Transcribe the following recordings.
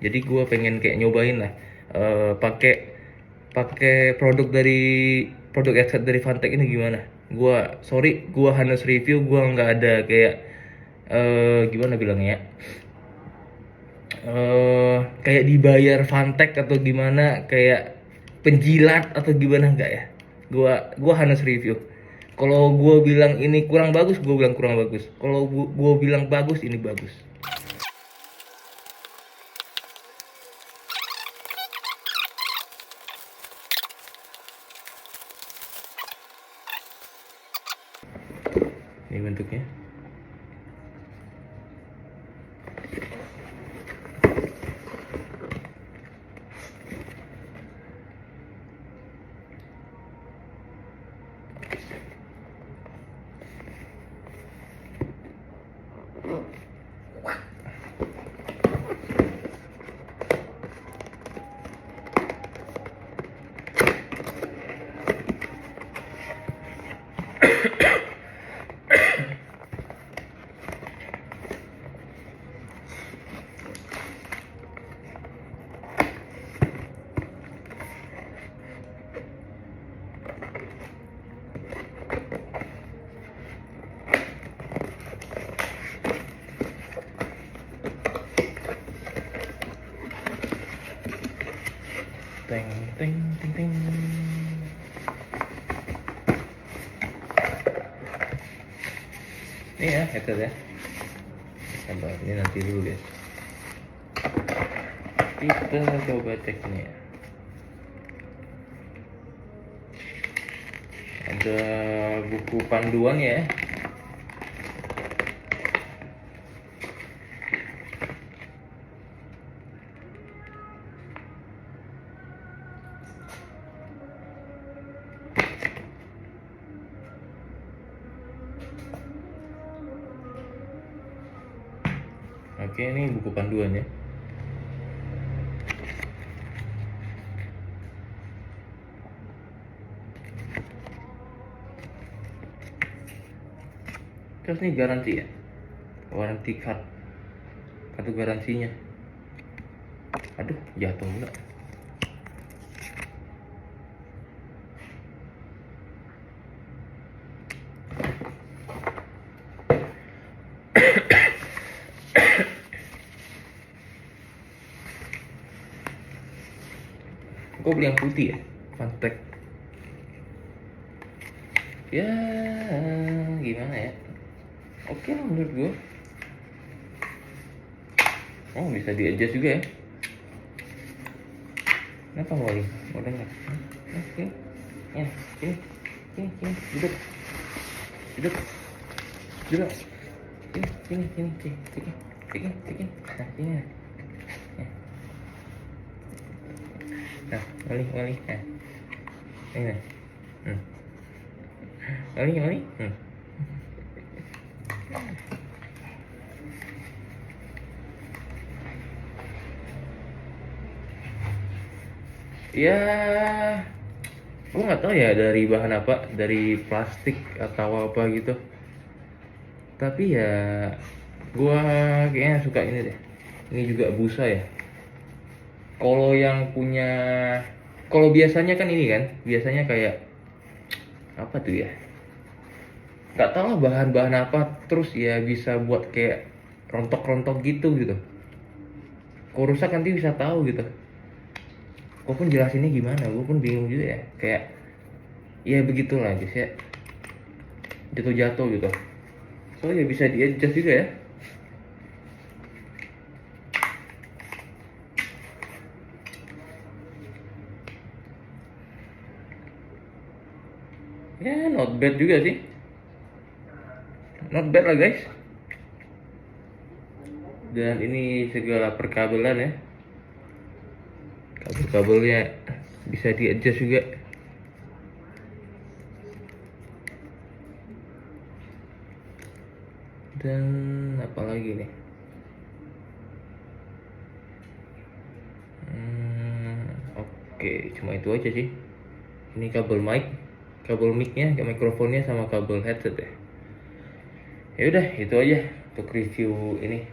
Jadi gue pengen kayak nyobain lah, pakai produk headset dari Fantech ini gimana. Gue harus review, gue nggak ada kayak gimana bilangnya ya, kayak dibayar Fantech atau gimana, kayak penjilat atau gimana, enggak ya. Gua harus review. Kalau gua bilang ini kurang bagus, gua bilang kurang bagus. Kalau gua bilang bagus, ini bagus. Ini bentuknya. Teng teng teng teng. Ini ya headset ya. Sabar, ini nanti dulu guys. Kita coba cek ini ya. Ada buku panduan ya. Oke, ini buku panduan ya. Terus ini garansi ya, warranty kartu garansinya. Aduh, jatuh enggak. Kok beli yang putih ya, Fantech. Ya gimana ya, oke lah menurut gue. Oh, bisa di adjust juga ya. Kenapa mau dengar? Oke ya, sini duduk duduk duduk, sini nah sini ya. Nah, wali nah ini nah. Wali ya, gue nggak tahu ya dari bahan apa, dari plastik atau apa gitu, tapi ya gue kayaknya suka ini deh. Ini juga busa ya. Kalau yang punya, kalau biasanya kan ini kan, biasanya kayak apa tuh ya, nggak tahu lah bahan-bahan apa, terus ya bisa buat kayak rontok-rontok gitu. Kalau rusak nanti bisa tahu gitu. Gue pun jelasinnya gimana, gue pun bingung juga ya, kayak ya begitulah guys ya, jatuh gitu. So ya bisa di adjust juga ya. Ya not bad juga sih, not bad lah guys. Dan ini segala perkabelan ya, kabelnya bisa di adjust juga. Dan apa lagi nih, oke, cuma itu aja sih. Ini kabel micnya, mikrofonnya sama kabel headset ya. Ya udah, itu aja untuk review ini.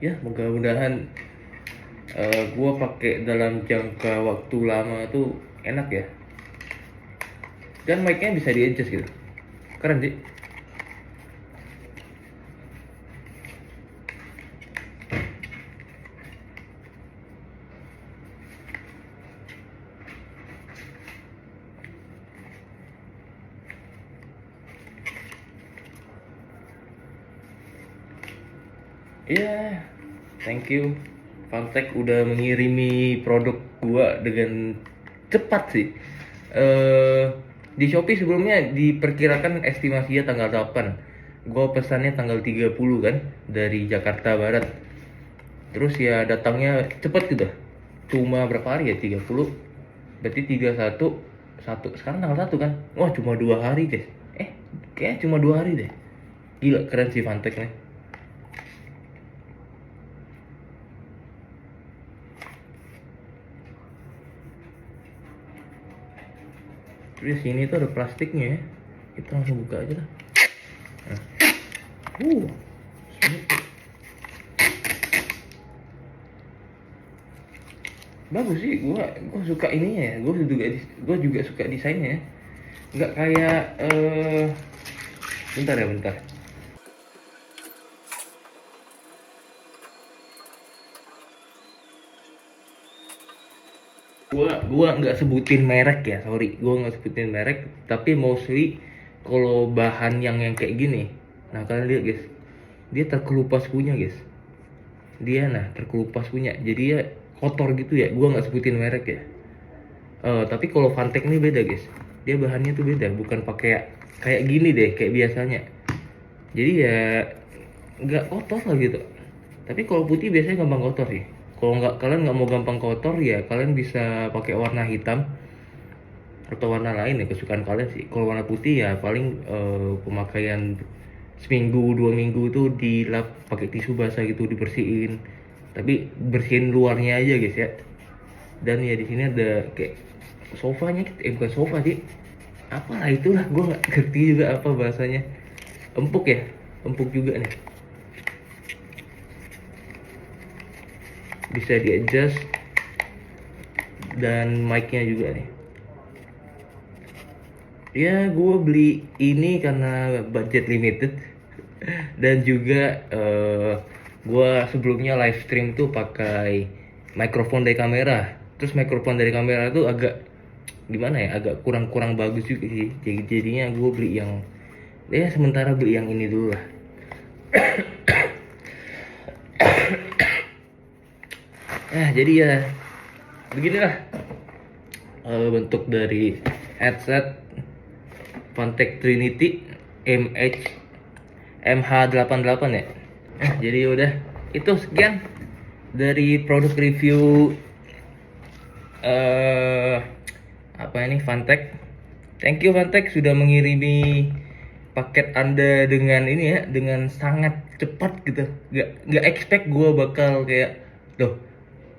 Ya mudah-mudahan gue pakai dalam jangka waktu lama tuh enak ya. Dan mic-nya bisa di adjust gitu, keren sih. Ya, thank you Fantech udah mengirimi produk gua dengan cepat sih. Di Shopee sebelumnya diperkirakan estimasinya tanggal 8. Gua pesannya tanggal 30 kan dari Jakarta Barat. Terus ya datangnya cepet gitu. Cuma berapa hari ya? 30. Berarti 31 satu sekarang tanggal 1 kan. Wah, cuma 2 hari, guys. Kayaknya cuma 2 hari deh. Gila, keren sih Fantech nih. Terus sini tuh ada plastiknya ya. Kita langsung buka aja lah. Nah. Sini tuh. Bagus sih, gua suka ininya ya. Gua juga suka desainnya ya. Nggak kayak bentar ya, bentar. Gua nggak sebutin merek ya, sorry. Gua nggak sebutin merek, tapi mostly kalau bahan yang kayak gini, nah kalian lihat guys, dia terkelupas punya guys. Terkelupas punya, jadi ya kotor gitu ya. Gua nggak sebutin merek ya. Tapi kalau Fantech ini beda guys. Dia bahannya tuh beda, bukan pakai kayak gini deh, kayak biasanya. Jadi ya nggak kotor lah gitu. Tapi kalau putih biasanya gampang kotor sih. Kalau kalian nggak mau gampang kotor ya kalian bisa pakai warna hitam atau warna lain ya, kesukaan kalian sih. Kalau warna putih ya paling pemakaian seminggu 2 minggu tuh dilap pakai tisu basah gitu, dibersihin. Tapi bersihin luarnya aja guys ya. Dan ya di sini ada kayak sofanya, bukan sofa sih, apalah itulah, gue nggak ngerti juga apa bahasanya. Empuk ya, empuk juga nih, bisa di adjust. Dan mic-nya juga nih. Ya gue beli ini karena budget limited. Dan juga gue sebelumnya live stream tuh pakai mikrofon dari kamera. Terus mikrofon dari kamera tuh agak gimana ya, agak kurang bagus juga sih. Jadinya gue beli yang sementara beli yang ini dulu lah. Jadi ya beginilah bentuk dari headset Fantech Trinity MH88 ya. Jadi udah itu sekian dari produk review apa ini Fantech. Thank you Fantech sudah mengirimi paket Anda dengan ini ya, dengan sangat cepat gitu. Gak expect gue bakal kayak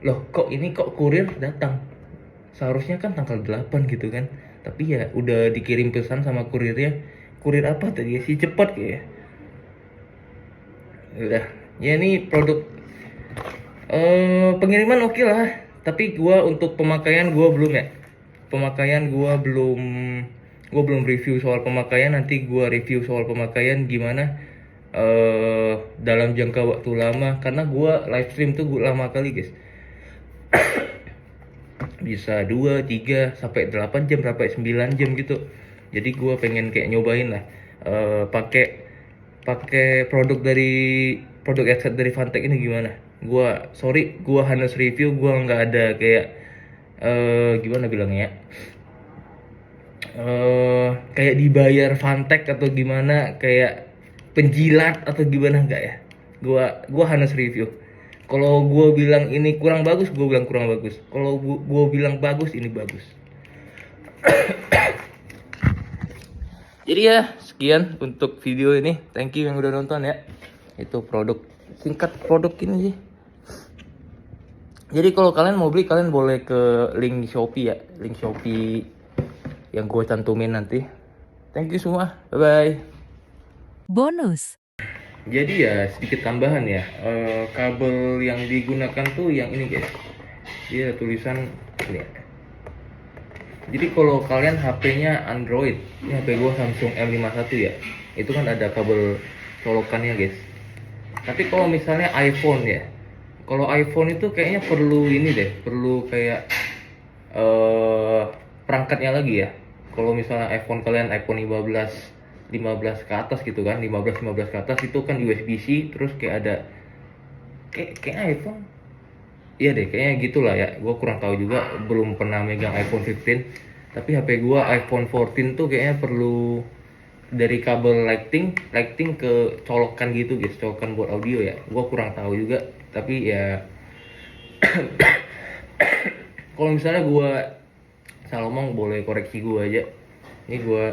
loh kok kurir datang. Seharusnya kan tanggal 8 gitu kan. Tapi ya udah dikirim pesan sama kurirnya. Kurir apa tadi sih, cepat kayak. Udah. Ya ini produk pengiriman oke lah. Tapi gua untuk pemakaian gua belum ya. Gua belum review soal pemakaian. Nanti gua review soal pemakaian gimana dalam jangka waktu lama, karena gua live stream tuh lama kali guys. Bisa 2, 3, sampai 8 jam, sampai 9 jam gitu. Jadi gue pengen kayak nyobain lah pakai produk headset dari Fantech ini gimana. Gue hanya review, gue nggak ada kayak gimana bilangnya ya, kayak dibayar Fantech atau gimana, kayak penjilat atau gimana, enggak ya. Gue hanya review. Kalau gue bilang ini kurang bagus, gue bilang kurang bagus. Kalau gue bilang bagus, ini bagus. Jadi ya sekian untuk video ini. Thank you yang udah nonton ya. Itu singkat produk ini sih. Jadi kalau kalian mau beli, kalian boleh ke link Shopee ya, link Shopee yang gue cantumin nanti. Thank you semua, bye bye. Bonus. Jadi ya sedikit tambahan ya, kabel yang digunakan tuh yang ini guys. Dia ada tulisan ini. Jadi kalau kalian HP-nya Android, ini HP gua Samsung M51 ya, itu kan ada kabel colokannya guys. Tapi kalau misalnya iPhone ya, kalau iPhone itu kayaknya perlu ini deh, perlu kayak perangkatnya lagi ya. Kalau misalnya iPhone kalian iPhone 15 ke atas gitu kan, 15 ke atas itu kan USB-C, terus kayak ada kayak iPhone. Iya deh, kayaknya gitulah ya. Gue kurang tahu juga, belum pernah megang iPhone 15. Tapi HP gue iPhone 14 tuh kayaknya perlu dari kabel lighting ke colokan gitu guys, colokan buat audio ya. Gue kurang tahu juga, tapi ya kalau misalnya gue salah ngomong boleh koreksi gue aja. Ini gue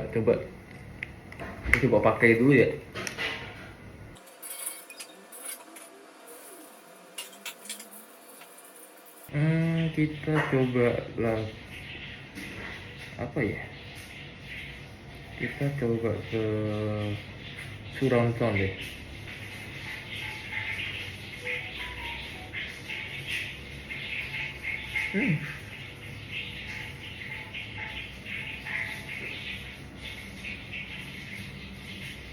coba pakai dulu ya. Kita coba lah apa ya, kita coba ke surround sound deh.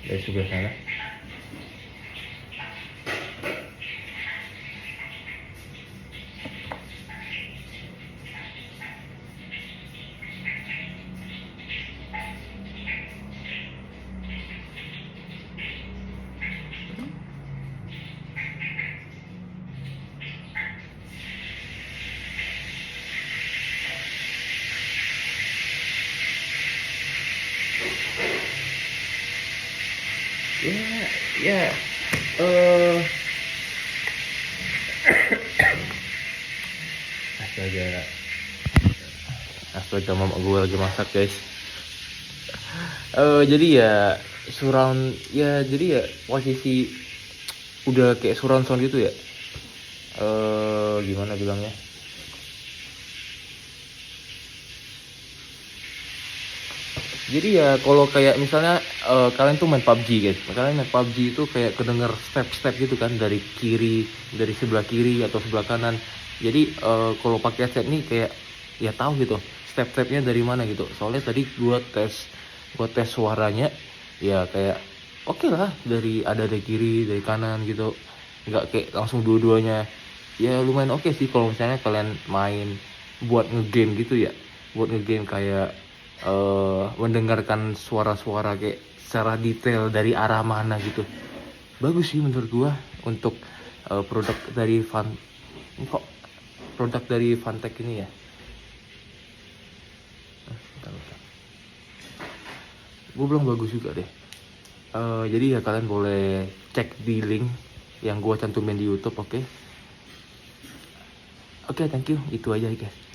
Dari sebelah sana. Ya eh astaga mama gue lagi masak guys. Jadi ya surround ya, jadi ya posisi udah kayak surround sound gitu ya. Gimana bilangnya, jadi ya kalau kayak misalnya kalian tuh main PUBG guys, kalian main PUBG itu kayak kedenger step-step gitu kan, dari kiri, dari sebelah kiri atau sebelah kanan. Jadi kalau pakai headset nih kayak ya tahu gitu step-stepnya dari mana gitu. Soalnya tadi gua tes suaranya ya kayak oke lah, dari kiri, dari kanan gitu, nggak kayak langsung dua-duanya. Ya lumayan oke sih kalau misalnya kalian main buat ngegame gitu ya, buat ngegame kayak mendengarkan suara-suara kayak secara detail dari arah mana gitu. Bagus sih menurut gua untuk produk dari kok produk dari Fantech ini ya. Gue bilang bagus juga deh. Jadi ya kalian boleh cek di link yang gua cantumin di YouTube, oke? Oke, thank you. Itu aja guys.